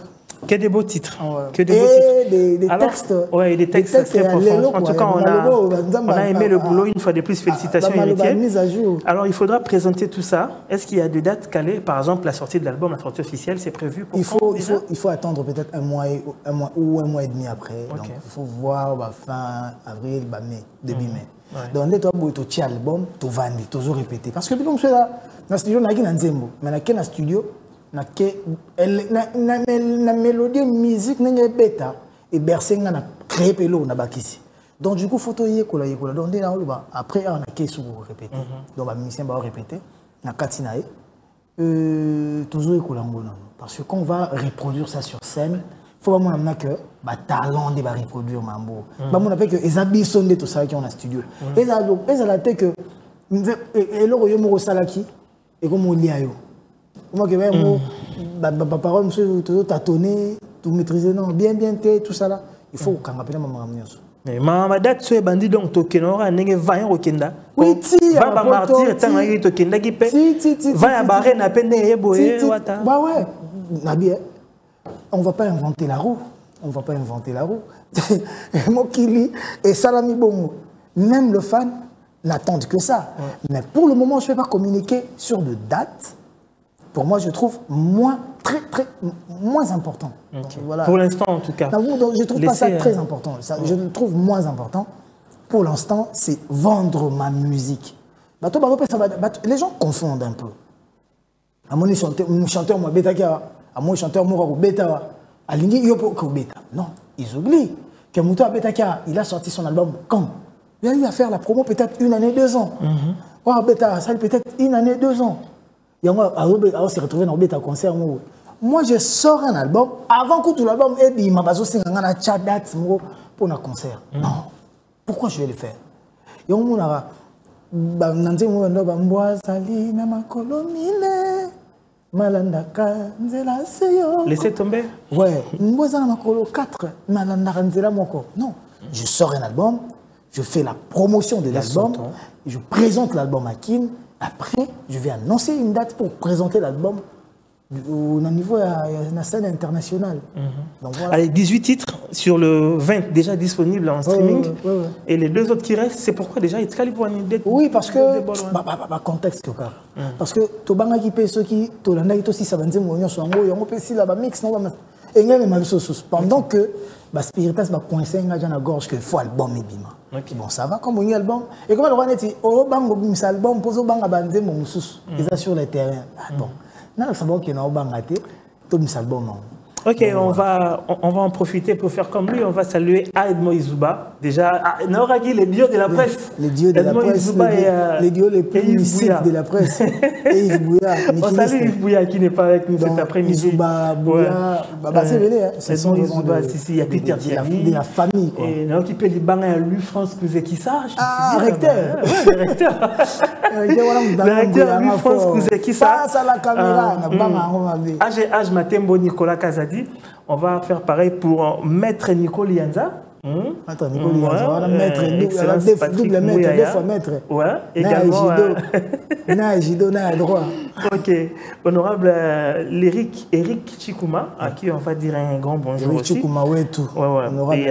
Que des beaux titres. Que des beaux titres. Des alors, textes. Oui, des textes très profonds. En tout cas, on a aimé le boulot. Une fois de plus, félicitations mise à jour. Alors, il faudra présenter tout ça. Est-ce qu'il y a des dates calées? Par exemple, la sortie de l'album, la sortie officielle, c'est prévu pour il faut attendre peut-être un mois ou un mois et demi après. Okay. Donc, il faut voir fin avril, mai, début mai. Ouais. Donc, on doit tu as l'album, tu vas toujours répéter. Parce que comme ça, dans le studio, on a un Nzembo, mais dans le studio, na mélodie musique n'est bêta et bercé na créé pelo na bakisi. Donc du coup photo yekola donc après on a qu'est-ce répéter. Donc la musicien va répéter na katinae toujours yekola ngona parce que quand on va reproduire ça sur scène faut vraiment amener que ba talent de va reproduire mambo ba mon appelle que ezabi sonde tout ça qui on a studio et ça la tête que et le yo mo salaki et comme on lia yo moi que même parole monsieur tout tâtonner tout maîtriser non bien tout ça là il faut qu'on rappelle maman amnioso mais maman date so bandi donc tokenora ndenge va okenda oui ti va ba martyr tanga yi tokenda ki pe va ya bare na pende yeboye wata bah ouais na bien on va pas inventer la roue Mokili et Salami Bongo même le fan n'attendent que ça mais pour le moment je ne vais pas communiquer sur de dates. Pour moi, je trouve moins important. Okay. Donc, voilà. Pour l'instant, en tout cas. Donc, je ne trouve pas ça très important. Ça, je le trouve moins important. Pour l'instant, c'est vendre ma musique. Les gens confondent un peu. À mon chanteur, moi, bêta, à mon chanteur, moi, bêta, à l'ingé, bêta. Non, ils oublient que Mouto Bêta, il a sorti son album quand? Il a eu à faire la promo peut-être 1 année, 2 ans. Bêta, ça peut-être 1 année, 2 ans. Et on s'est retrouvé dans le concert. Moi, je sors un album. Avant que tout l'album, il m'a pas dit date pour un concert. Non. Pourquoi je vais le faire? Et on a laissez tomber. Ouais. Non. Je sors un album. Je fais la promotion de l'album. Je présente l'album à Kim. Après, je vais annoncer une date pour présenter l'album au niveau de la scène internationale. Donc, voilà. Allez, 18 titres sur le 20 déjà disponibles en streaming. Et les 2 autres qui restent, c'est pourquoi déjà il y pour une dette. Oui, parce que contexte parce que to banga qui paye ceux qui to landa qui aussi ça va dire mon sur ngo yango pe si là ba mix non ba et même pendant que ba spiritas ba coincé nga dans la gorge que faut album ebima. Bon ça va comme un album et comment le roi net o bango bimisa album pozo banga banze mon mususu ils sur le terrain. Bon. Non, ça va qu'il y a un album. Ok, on va en profiter pour faire comme lui. On va saluer Edmo Izuba. Déjà, Naoragi, les dieux de la presse. Les dieux de la presse. Les dieux les plus mystiques de la presse. Et Yves Bouya. On salue Yves Bouya qui n'est pas avec nous cet après-midi. Izuba, Bouya. C'est venu. C'est son Izuba. Il y a Peter Diami. De la famille. Et non, qui peut les bangs lui, France Kouzekissa. Ah, recteur. Le recteur. Le recteur, lui, France Kouzekissa. Face à la caméra. AGH Matembo Nicolas Kazadi. On va faire pareil pour Maître Nico Lianza. Maître Nico Lianza, maître double maître, 2 fois maître. Ouais, également. Na Jido, na droit. Ok. Honorable Eric Chikouma, à qui on va dire un grand bonjour. Eric Chikouma, oui, tout. Ouais.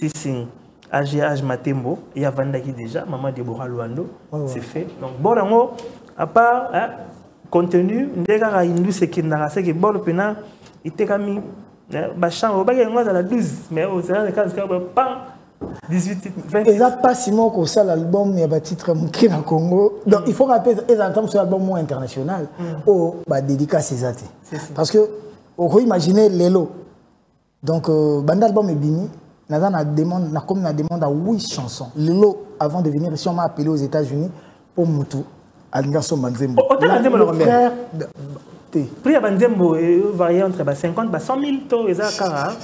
Et si. AGH Matembo, il y a Vandaki déjà, Maman Deborah Luando, c'est fait. Donc, bon, à part contenu, ndeka hindu c'est qui n'a pas bon pena. Il était comme Bachan, au baguette, moi, à la 12, mais au Sénat, le cas, c'est 18, 20. Et là, pas si moi que ça, l'album, il y a un titre qui est au Congo. Donc, il faut rappeler, et entendre ce album international, au dédicace ces athées. Parce que, on peut imaginer Lélo. Donc, l'album est bini, on a demande à 8 chansons. Lélo, avant de venir ici, on m'a appelé aux États-Unis pour Moutou, à l'Ingarson Banzembo. Le frère. Prix à Banzembo varie entre 50 et 100 000 taux et ça cara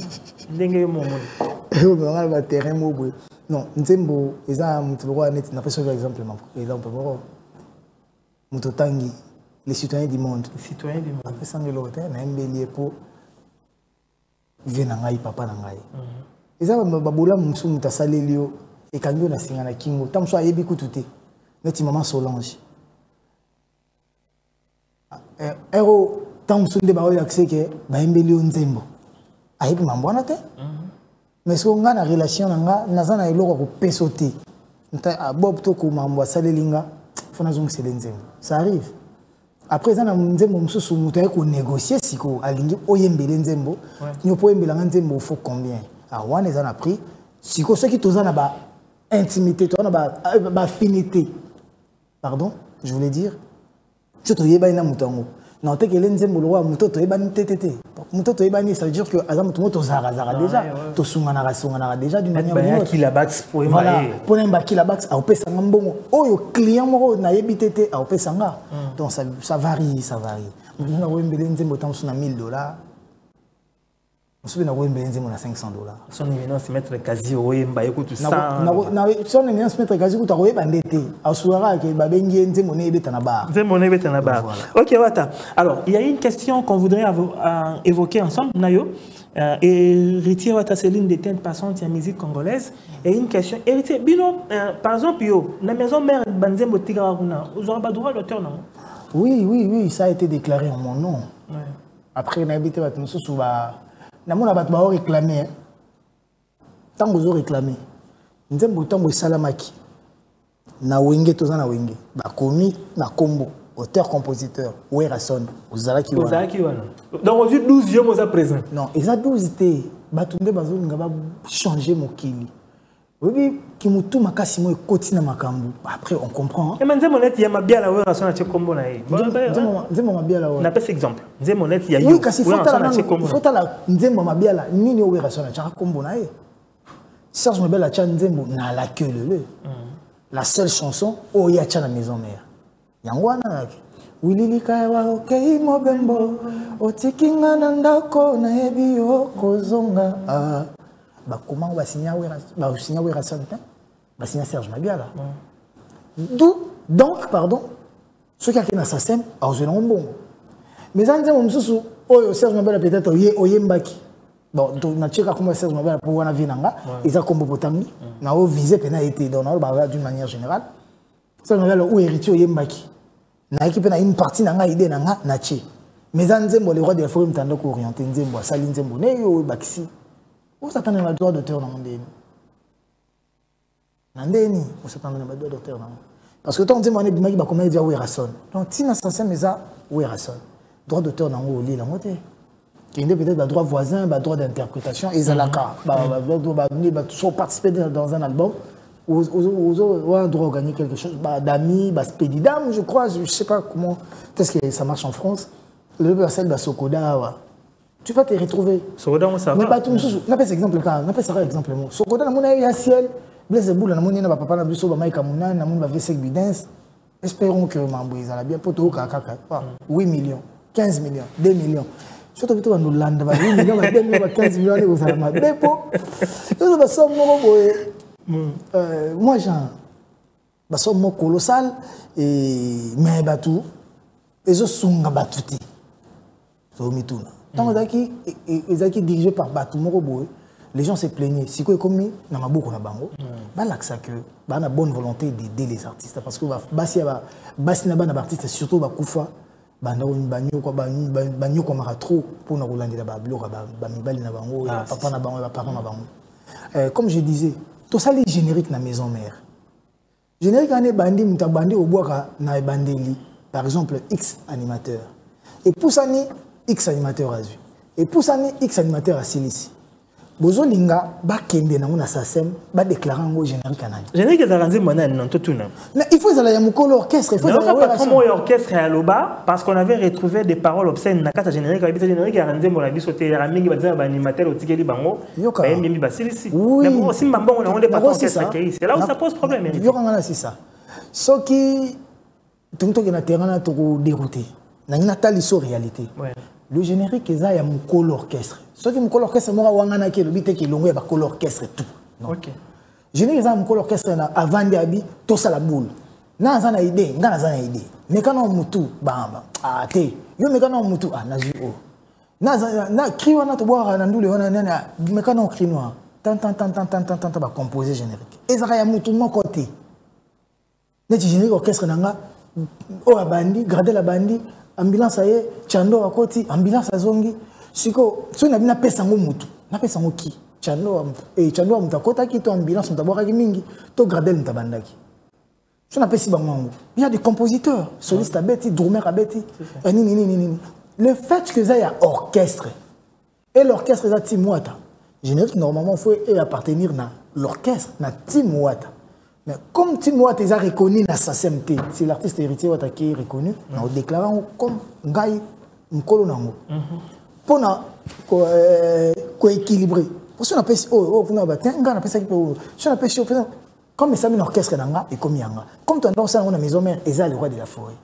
dengue mon monde. Terrain non Nzembo et ça mutuloa net n'a pas sur exemple Mutotangi les citoyens du monde. Après ça ngelo te na mbeli pour venangai papa nangai. Et ça babula musu mutasalelio et kango na singa na kingo tamso ayebi kututé. Neti maman Solange. Ero tant sunde ba accès que ba embeli Nzembo ayibi mambwana te mais so nga na relation nga nazana eloko ko pesote nta bob to ko mambo salelinga fona zongi c'est Nzembo ça arrive après ça na Nzembo mususu muto ko négocier siko alingi oyembeli Nzembo nyopo embela Nzembo faut combien wana ezana prix siko ceux qui tozana ba intimité tozana ba affinité pardon je voulais dire je te yeba ina mutango non te que Nzembo le roi muto to yeba ni tétété muto to yeba ni ça veut dire que azam tout moto zara déjà to sungana déjà d'une manière ou d'une autre qui la bax pour voilà pour un qui la bax a opesa ngambongo oyo client moko na yebi tété a opesa nga donc ça varie on a wembele Nzembo tant sur $1000 on se na wembele Nzembo na $500 son éminence maître quasi oyemba écoute ça na son éminence maître quasi ku ta koyeba ndete asura ke babengi Nzembo ne ebeta na bar ok wata alors il y a une question qu'on voudrait évoquer ensemble nayo héritier wata Céline des teintes passantes en musique congolaise et une question héritier bino par exemple yo na maison mère Banzembo Tigaraguna vous aurez pas droit d'auteur non oui ça a été déclaré en mon nom après na habité bat mususu ba na mona bat ba réclamer tant vous réclamer Nzembo tango salamaki na wenge toza na wenge ba komi na kombo auteur compositeur Werason ozalaki wana donc aux 12 yeux moza présent non eza 12 té batumbe bazolinga ba changer mokili oui ki mutu makasi mo ekoti na makambu après on comprend et Nzembo net ya mabia la Werason na kombo na ye Nzembo mabia la na pese exemple Nzembo net ya yo oui kasi faut la Nzembo mabia la nini Werason na kombo na ye Serge Mabel a Nzembo na la queue la seule chanson oh ya cha na maison mère yangwana wililika wa okei mobembo otikinga na ndako na yebi yo kozonga ba comment va signer Werason ba signer Serge Mabiala donc pardon ce qui a été na SACEM a ozena mbongo mais Nzembo mususu oyo Serge Mabiala peut-être oyembaki bon donc na tcheka comme Serge Mabiala pour wana vinanga ils a combo potami na o visé pena été dans d'une manière générale Serge Mabiala ou héritier oyembaki na équipe na une partie na nga idée na nga na tché Mais Nzembo, le roi de la forêt, m'tanda ko orienté Nzembo, Sali Nzembo, ne yo bakisi. Où s'attend le droit d'auteur dans mon déni? Nandeni, où s'attend le droit d'auteur dans mon. Parce que tant Nzembo, on est bimaki ba comment dire où est Rasson. Donc tina sansen mais ça où est Rasson. Droit d'auteur dans mon lit la montée. Qui est peut-être droit voisin, droit d'interprétation, et Zalaka, soit participer dans un album, ou un droit à gagner quelque chose, d'amis, Spedidam, je crois, je ne sais pas comment, est-ce que ça marche en France. Le personnel Sokoda, tu vas te retrouver. Sokoda, on s'en va. Mais tout on appelle cet exemple, on appelle ça exemple. Sokoda, on a eu un ciel, Blaise Boule, on a eu un papa, on a eu un Maïka Mouna, on a eu un Sek Bidens. Espérons que Mamboué, ça va bien, pour tout, 8 millions, 15 millions, 2 millions. Surtout que tu vas nous lander, 8 millions, 2 millions, 15 millions, vous allez me dire, moi, j'ai un somme colossal, mais tout, et je suis un batouti. C'est au Mitouna. Tant que dirigé par Batou Moroboé, les gens se plaignaient. Si quoi comme nous, on a beaucoup de bango. Balaksa que, on a bonne volonté d'aider les artistes parce que basi na bana artistes surtout ba kufa, banda on banyo ko mara trop pour nous relancer ba bloga ba mibali na bango, papa na bango, parents na bango. Comme je disais, tout ça les génériques na maison mère. Générique ane bandi mutabandi oboka na bandeli. Par exemple, X animateur. Et pour ça ni X animateur à Zu. Et pour ça ni X animateur à Silici. Bozo linga ba kende na mona sasem ba déclarer ngo générique anani. Générique za ranzi mona non totuna. Mais il faut ça ya mukolo orchestre, il faut ça pas comment orchestre à loba parce qu'on avait retrouvé des paroles obscènes na kata générique habité générique ya ranzi mona biso te ya mingi ba ba animateur otikeli bango. Ba yembi ba Silici. Mais bon si mbambo on a pas orchestre qui c'est là où ça pose problème. Yo kanga c'est ça. Ce qui tout qui na terrain na to dérouté. Na ina tali so réalité. Le générique est là, il y a mon col orchestre. Ce qui est mon col orchestre, c'est moi qui le bité qui est long, il y a col orchestre et tout. Ok. Générique est là, mon col orchestre avant d'habiller, tout ça la boule. N'a pas idée, n'a pas idée. Mais quand on moutou, bamba, ah te, yo mais quand on moutou, ah nazu o. Na cri on a to boire na ndule on a mais quand on cri noir, tant ba composer générique. Et ça y a moutou mon côté. Le générique orchestre nanga, o abandi, grader la bandi. Ambulance aye chando akoti ambulance azongi siko so na bina pesa ngo mutu na pesa ngo ki chando mutakota ki to ambulance mutabora ki mingi to gradel mutabandaki so na pesi bango il y a des compositeurs solistes à beti drummer à beti ni le fait que ça y a orchestre et l'orchestre ça timwata générique normalement faut appartenir na l'orchestre na timwata. Mais comme Timoa t'es reconnu dans sa CMT, c'est l'artiste héritier qui est reconnu, on déclare comme Ngaï Nkolo Nango. Pour équilibrer. Pour ça on appelle comme ça un orchestre nanga et comme yanga. Comme ton ça on a maison mère et ça le roi de la forêt,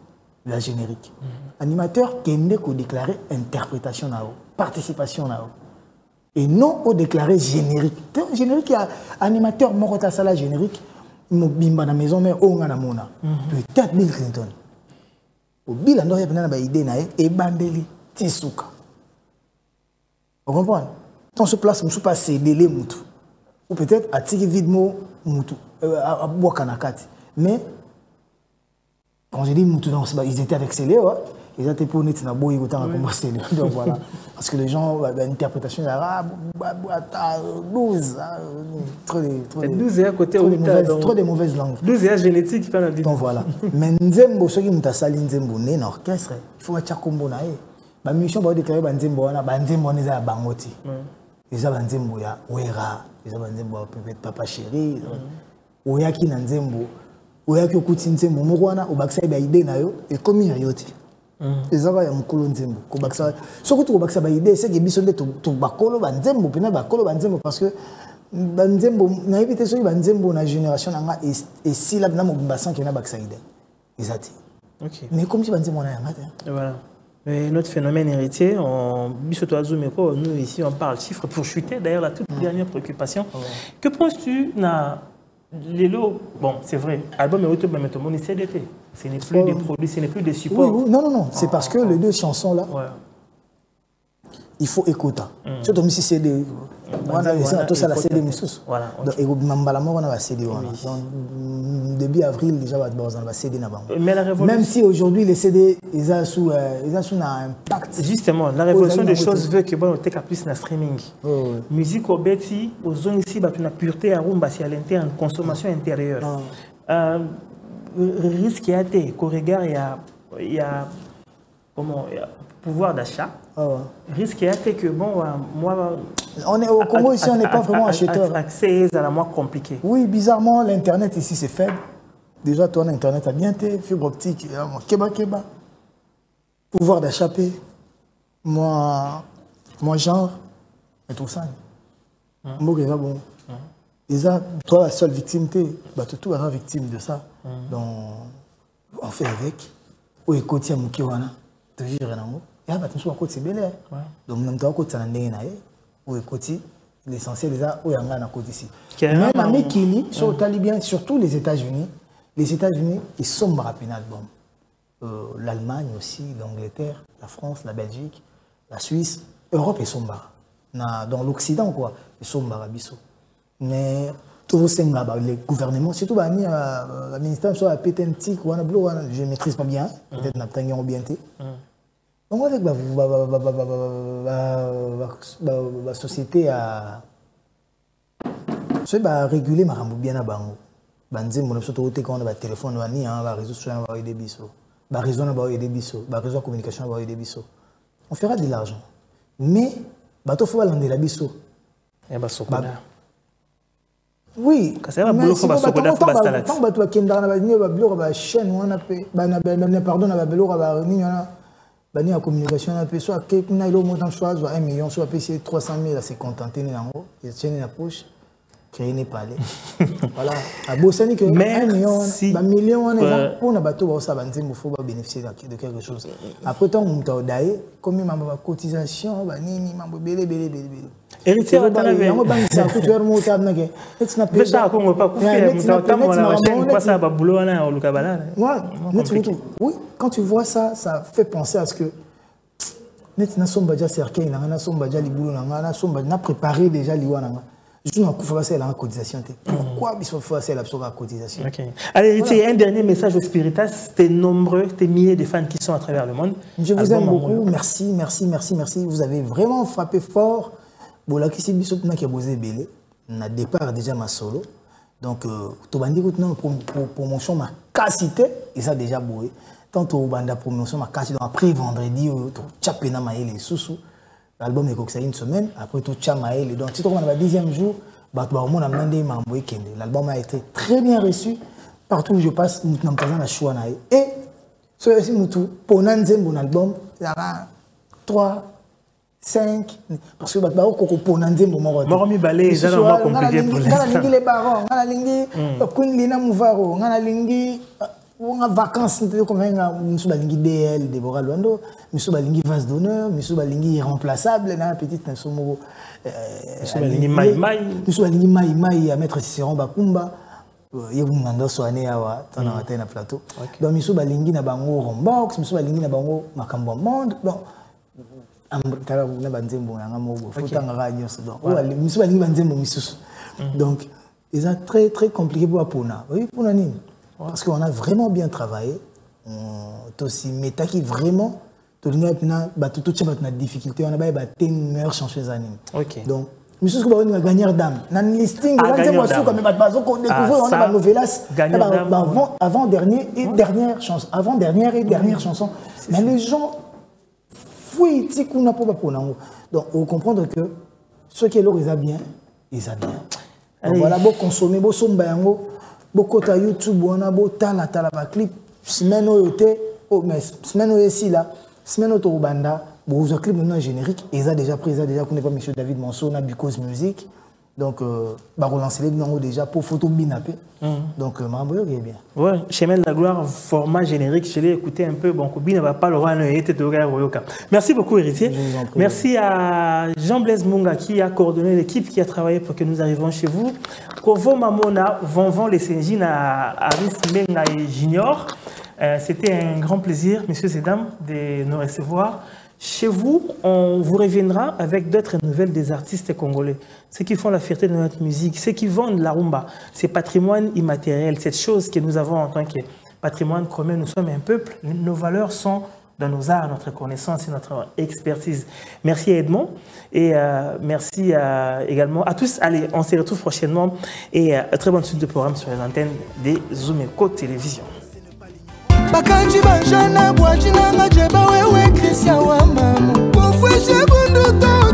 la générique. Animateur qui aime ko déclarer interprétation nao, participation nao. Et non au déclarer générique. Générique animateur morota sala générique. Bimba na maison mère onga na mona peut-être Bill Clinton au Bill ando ya na ba idée na e bandeli tisuka vous comprenez dans ce place musu pas céder mutu ou peut-être atiki vide mo mutu a boka na kati mais quand je dis mutu dans ils étaient avec Célé ils étaient pour net na boy autant comme Célé donc voilà parce que les gens l'interprétation arabe 12 trop de mauvaises langues 12 génétique donc voilà mais nzembo soki mutasali nzembo né na orchestre il faut acha kombo na ba mission ba déclarer ba nzembo wana ba nzembo neza ya bangoti eza ba nzembo ya wera eza ba nzembo peut-être papa chéri oyaki na nzembo oyaki okuti nzembo moko wana obakisa ba idée na yo et comme ya yoti ezaka ya mukolo nzembo ko bakisa soko to bakisa ba idée c'est que biso nde to bakolo ba nzembo pena bakolo ba nzembo parce que ba nzembo na éviter so ba nzembo na génération nanga et si là na mobimba sans que na bakisa idée ezati. OK. Mais comme si ba nzembo na yanga te. Voilà. Et notre phénomène héritier, nous ici on parle chiffres pour chuter. D'ailleurs, la toute dernière préoccupation. Que penses-tu les lots, bon, c'est vrai, album et auto, mais tout le monde est CDT. Ce n'est plus des produits, ce n'est plus des supports. Oui, non, c'est parce que les deux chansons là, il faut écouter. Surtout si c'est CD. On a ça, tout ça, la CD Missous. Voilà. Donc, on a la CD. Donc, début avril, déjà, on a la CD. Même si aujourd'hui, les CD, ils ont sous un impact. Justement, la révolution des choses veut que bon, on ait plus de streaming. Musique au Betty, aux zones ici, la pureté à Rumba, c'est à l'interne, consommation intérieure. Risque, il y a des regard, il y a pouvoir d'achat. Risque que bon, moi. On est au Congo ici, on n'est pas vraiment acheteur. L'accès est à la moins compliqué. Oui, bizarrement, l'internet ici c'est faible. Déjà, toi, l'internet a bien été, fibre optique, keba. Pouvoir d'achat, moi, genre, et tout ça. Moi, bon. Déjà, toi, la seule victime, tu es tout la victime de ça. Donc, on fait avec. Ou écoute, il y a toujours c'est bel. Donc, même temps, côté ou écoute, l'essentiel est là où il y a un côté ici. Même à Mekili, surtout les États-Unis, ils sont rapidement album. L'Allemagne aussi, l'Angleterre, la France, la Belgique, la Suisse, l'Europe est sombre. Dans l'Occident, quoi, ils sont barabisso. Mais tous les gouvernements, surtout le ministère soit pétentique, je ne maîtrise pas bien, peut-être n'a pas bien été. Donc avec la société à réguler ma bien à bango. Banzé mon surtout quand on a téléphone on a réseau social on va aider biso. Ba réseau on va aider biso, ba réseau communication on va aider biso. On fera de l'argent. Mais bato faut lander la biso. Et ba sokoda. Oui, c'est un boulot faut ba sokoda faut ba salade. Tant bato kenda na ba ni ba bloc ba chaîne on a pe pardon na ba bloc ba ni na bani la communication on a pe soit quelqu'un a montant choix soit 1 million soit PC 300 000 c'est contenté nango et tienne la poche créer n'est pas aller. Voilà, à Bossani que 1 million ba million on est pour na bato ba ça banze mo faut bénéficier de quelque chose. Après tant on t'a daé comme ma cotisation ba nini mambo belé. Héritier on avait on banque ça coûte faire mo tab na ke et na peut ça ko pas faire on la chaîne pas ça ba boulot na au Lukabala. Oui, quand tu vois ça ça fait penser à ce que net na somba déjà cercueil na somba déjà libulo na somba na préparé déjà liwana. Je ne sais pas si elle a une cotisation. Pourquoi il faut faire la cotisation? Allez, Héritier, un dernier message au Spiritas. T'es nombreux, t'es milliers de fans qui sont à travers le monde. Je vous aime beaucoup. Merci. Vous avez vraiment frappé fort. Bon, là, qui s'est mis qui a posé belé. On a départ déjà ma solo. Donc, tu vas dire que promotion ma cassité et ça déjà boué. Tant que tu promotion ma cassité après vendredi, tu as pena les sous. L'album est coxé une semaine, après tout chamaël. Donc, si tu as le 10e jour, l'album a été très bien reçu. Partout où je passe, nous avons pas la choix. Et, pour un bon album, il y a 3, 5, parce que pour un bon moment. Mormi Balé, c'est vraiment compliqué pour l'instant. Les barons, on a vacances, comme nous balingi DL, Deborah Luando, nous balingi vase d'honneur, nous balingi irremplaçable, na petite nsomo, nous balingi Maï à mettre Cicéron Bakumba, yebu mando soane awa, tana wate na plateau. Donc nous balingi na bango rombox, nous balingi na bango makambo monde, donc amtala na banzembo na ngamobo, fotanga radios donc, nous balingi banzembo misusu. Donc c'est très très compliqué pour Apona. Oui, pour nani. Parce qu'on a vraiment bien travaillé. Aussi, mais qui vraiment, tout la difficulté, on a battu une meilleure chanceuse anime. Donc, nous sommes gagnants d'âme. Dans le listing, avant-dernière et dernière chanson. Avant-dernière et dernière chanson. Mais les gens fouillent, donc, on comprend que ceux qui l'ont, ils ont bien, ils ont bien. Donc, voilà, beau consommer, beau sombayango. Beaucoup de YouTube, on a beau tala clip, semaine où mais semaine où ici là, semaine où au banda, bon clip maintenant générique, ils ont déjà pris, qu'on pas Monsieur David Monceau, on a Because Music, donc bah relancer les noms déjà pour photo binapé, donc Maramboyo est bien. Ouais, Chemin de la gloire, format générique, je l'ai écouté un peu, bon Kobi n'a pas le roi de. Merci beaucoup Héritier. Merci à Jean-Blaise Munga qui a coordonné l'équipe qui a travaillé pour que nous arrivions chez vous. Kovo Mamona, Vonvon les Senjin à Aris Menga et Junior. C'était un grand plaisir, messieurs et dames, de nous recevoir. Chez vous, on vous reviendra avec d'autres nouvelles des artistes congolais. Ceux qui font la fierté de notre musique, ceux qui vendent la rumba, c'est patrimoine immatériel, cette chose que nous avons en tant que patrimoine commun. Nous sommes un peuple, nos valeurs sont dans nos arts, notre connaissance et notre expertise. Merci Edmond et merci également à tous. Allez, on se retrouve prochainement et très bonne suite de programme sur les antennes des Zoomeko Télévision. Bakanji banjana bwajina ngajeba wewe Christian wa mamu. Kufwe shebu nduto